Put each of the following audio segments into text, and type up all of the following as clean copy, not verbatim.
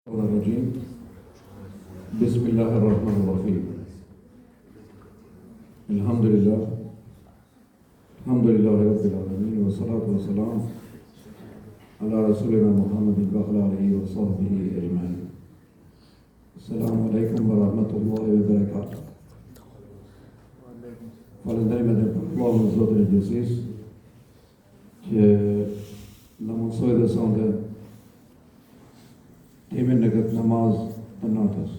الرجيم بسم الله الرحمن الرحيم الحمد لله رب العالمين والصلاة والسلام على رسولنا محمد وعلى آله وصحبه أجمعين. السلام عليكم ورحمة الله وبركاته. Falënderimet e Allahut Zotin e Gjithësisë që na mundsoi dhe sonte jemi në këtë namaz të natës,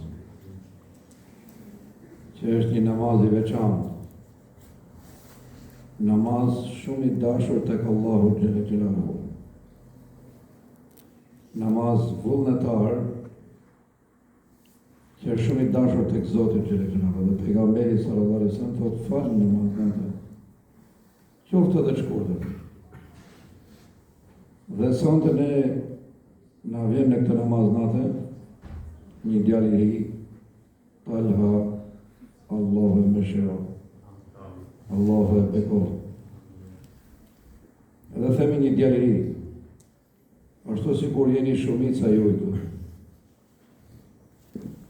që është një namaz i veçantë, namaz shumë i dashur tek Allahu xhelle xhelaluhu, namaz vullnetar që është shumë i dashur tek Zoti xhelle xhelaluhu, dhe pejgamberi sallallahu alaihi wasallam thotë fal namaz natë, qoftë edhe të shkurtër. Dhe sonte ne na vjen në këtë namaz natë një djalë i ri, Talha, Allahu e mëshiro, Allahu e bekon. Edhe themi një djalë i ri, ashtu sikur jeni shumica ju këtu.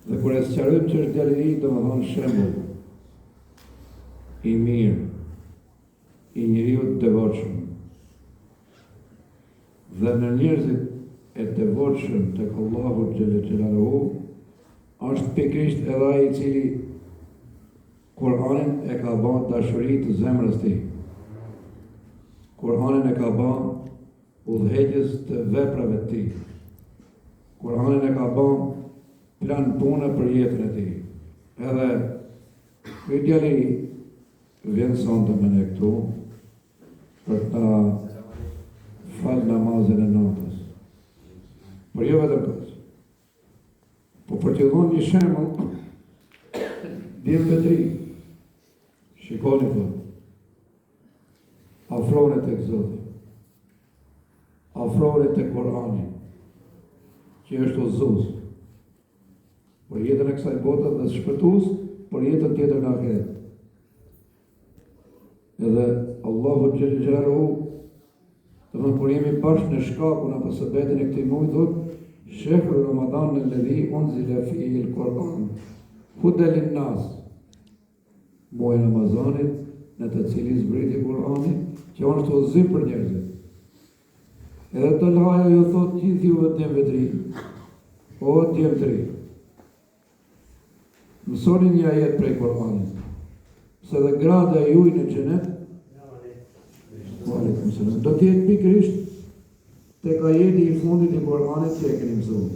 Dhe kur e sqarojmë që është djalë i ri, domethënë shembull i mirë, i njeriu të devotshëm. Dhe në njerëzit e devotshëm tek Allahu xhelle xhelaluhu është pikërisht edhe ai i cili Kur'anin e ka bën dashuri të zemrës tij. Kur'anin e ka bën udhëheqës të veprave të tij. Kur'anin e ka bën plan pune për jetën e tij. Edhe ky djalë vjen sonte me ne këtu për ta fal namazin e natës. Por jo vetëm këtë. Po për të dhënë një shembull, djemtë tri, shikoni thotë, afrohen tek Zoti, afrohen tek Kur'ani, që është udhëzues për jetën e kësaj bote dhe shpëtues për jetën tjetër në ahiret. Edhe Allahu xhelle xhelaluhu, dhe kur jemi bashkë në shkakun apo së betën e këtij muaji, thotë Shehru Ramadan alladhi unzila fihi al-Quran hudan lin-nas. Muaji Ramazanit në të cilin zbriti Kur'ani, që është udhëzim për njerëzit. Edhe Talha ju thotë gjithë juve djemve të ri, o djemë të ri, mësoni një ajet prej Kur'anit, se dhe grada juaj në xhenet do të jetë pikërisht tek ajeti i fundit i Kur'anit që e keni mësuar.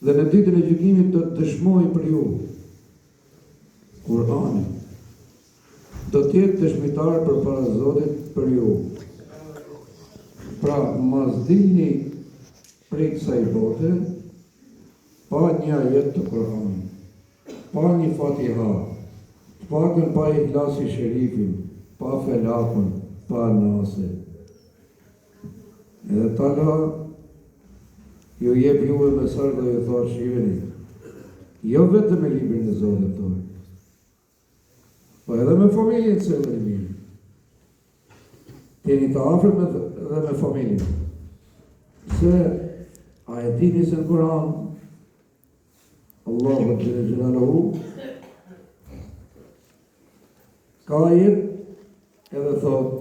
Dhe në ditën e gjykimit do të dëshmojë për ju. Kur'ani do të jetë dëshmitar përpara Zotit për ju. Pra, mos dilni prej kësaj bote pa një ajet të Kur'anit, pa një Fatiha, pakën pa Ihlasi Sherifin, pa Felakun, pa Nase. Edhe Talha ju jep juve mesazh dhe ju thotë shiheni, jo vetëm me librin e Zotit tonë, po edhe me familjen se edhe mirë. Jeni të afërt edhe me familjen. Se a e dini se në Kur'an Allahu xhelle xhelaluhu ka ajet edhe thotë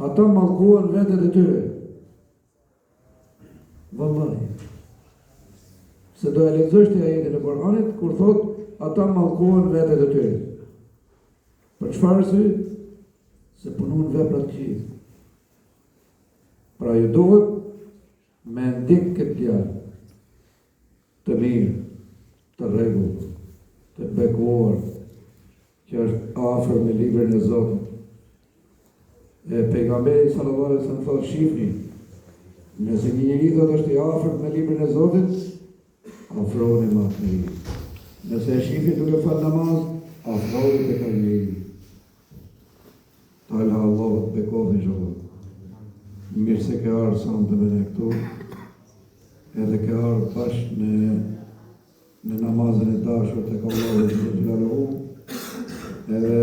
ata mallkuan vetët e tyre. Vallahi. Se do e lexosh ti ajetin e Kur'anit kur thotë ata mallkuan vetët e tyre. Për çfarë arsye? Se punuan vepra të këqija. Pra ju duhet me ndik këtë djalë të mirë, të rregullt, të bekuar, që është afër me librin e Zotit. Pejgamberi sallallahu alaihi wasallam thotë shifni, nëse një njeri do të është i afërt me librin e Zotit, afrohuni me atë. Nëse e shifni duke fal namaz, afrohuni tek ai njeri. Talha Allahu të bekohet inshallah. Mirë se ke ardhur sonte me ne këtu, edhe ke ardhur bashkë në namazin e dashur tek Allahu xhelaluhu, edhe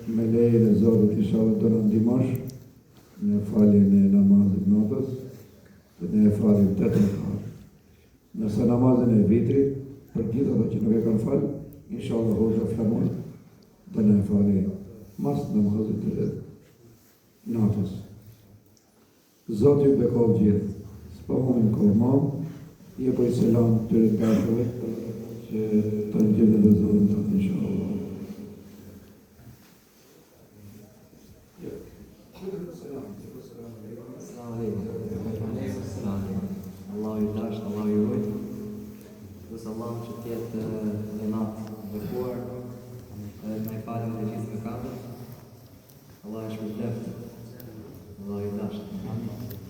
me lejen e Zotit inshallah do na ndihmosh në faljen e namazit natës, dhe ne falim vërtet në farë. Nëse namazin e vitrit, për gjithë ato që nuk e kanë falë, inshallah hoxha flamon dhe në e fali mas namazit të natës. Zotë ju bekov gjithë, s'pahonin kohma, je për i selam të rëndashove që të në gjithë dhe zonë të inshallah. Allah ju dasht, Allah ju rujt. Lusë Allah që tjetë në natë vërkuar, të ne falem dhe gjithë me katër. Allah e shpërdeft. Allah ju dasht.